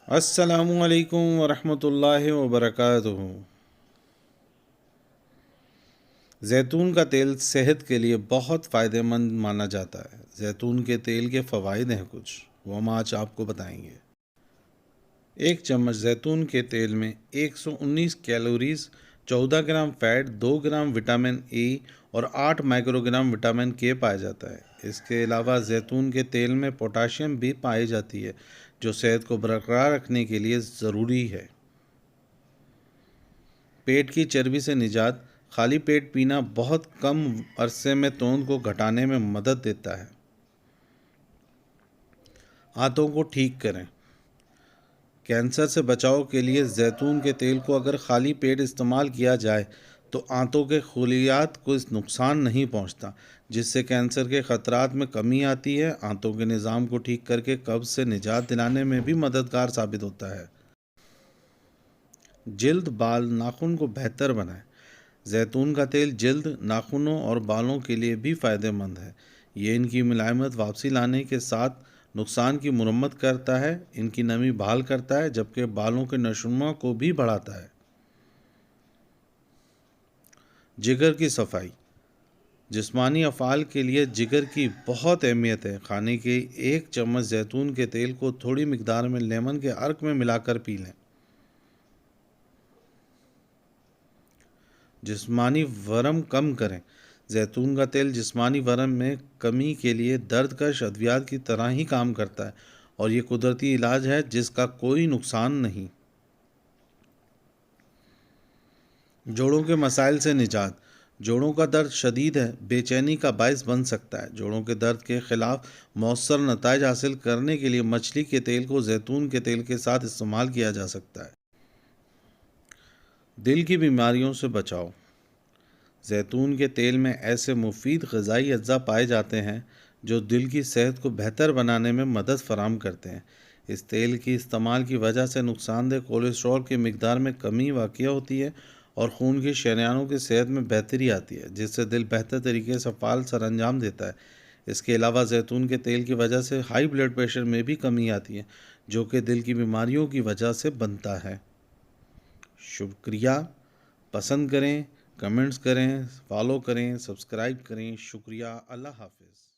السلام علیکم ورحمۃ اللہ وبرکاتہ۔ زیتون کا تیل صحت کے لیے بہت فائدہ مند مانا جاتا ہے۔ زیتون کے تیل کے فوائد ہیں کچھ، وہ ہم آج آپ کو بتائیں گے۔ ایک چمچ زیتون کے تیل میں 119 calories, 14 gram fat, 2 gram vitamin A اور 8 مائکرو گرام وٹامن کے پایا جاتا ہے۔ اس کے علاوہ زیتون کے تیل میں پوٹاشیم بھی پائی جاتی ہے، جو صحت کو برقرار رکھنے کے لیے ضروری ہے۔ پیٹ کی چربی سے نجات، خالی پیٹ پینا بہت کم عرصے میں توند کو گھٹانے میں مدد دیتا ہے۔ آنتوں کو ٹھیک کریں۔ کینسر سے بچاؤ کے لیے زیتون کے تیل کو اگر خالی پیٹ استعمال کیا جائے تو آنتوں کے خلیات کو اس نقصان نہیں پہنچتا، جس سے کینسر کے خطرات میں کمی آتی ہے۔ آنتوں کے نظام کو ٹھیک کر کے قبض سے نجات دلانے میں بھی مددگار ثابت ہوتا ہے۔ جلد، بال، ناخن کو بہتر بنائیں۔ زیتون کا تیل جلد، ناخنوں اور بالوں کے لیے بھی فائدہ مند ہے۔ یہ ان کی ملائمت واپسی لانے کے ساتھ نقصان کی مرمت کرتا ہے، ان کی نمی بحال کرتا ہے، جبکہ بالوں کے نشوونما کو بھی بڑھاتا ہے۔ جگر کی صفائی۔ جسمانی افعال کے لیے جگر کی بہت اہمیت ہے۔ کھانے کے ایک چمچ زیتون کے تیل کو تھوڑی مقدار میں لیمن کے عرق میں ملا کر پی لیں۔ جسمانی ورم کم کریں۔ زیتون کا تیل جسمانی ورم میں کمی کے لیے درد کش ادویات کی طرح ہی کام کرتا ہے، اور یہ قدرتی علاج ہے جس کا کوئی نقصان نہیں۔ جوڑوں کے مسائل سے نجات۔ جوڑوں کا درد شدید ہے، بے چینی کا باعث بن سکتا ہے۔ جوڑوں کے درد کے خلاف مؤثر نتائج حاصل کرنے کے لیے مچھلی کے تیل کو زیتون کے تیل کے ساتھ استعمال کیا جا سکتا ہے۔ دل کی بیماریوں سے بچاؤ۔ زیتون کے تیل میں ایسے مفید غذائی اجزاء پائے جاتے ہیں جو دل کی صحت کو بہتر بنانے میں مدد فراہم کرتے ہیں۔ اس تیل کی استعمال کی وجہ سے نقصان دہ کولیسٹرول کی مقدار میں کمی واقع ہوتی ہے اور خون کی شریانوں کی صحت میں بہتری آتی ہے، جس سے دل بہتر طریقے سے فعال سر انجام دیتا ہے۔ اس کے علاوہ زیتون کے تیل کی وجہ سے ہائی بلڈ پریشر میں بھی کمی آتی ہے، جو کہ دل کی بیماریوں کی وجہ سے بنتا ہے۔ شکریہ۔ پسند کریں، کمنٹس کریں، فالو کریں، سبسکرائب کریں۔ شکریہ۔ اللہ حافظ۔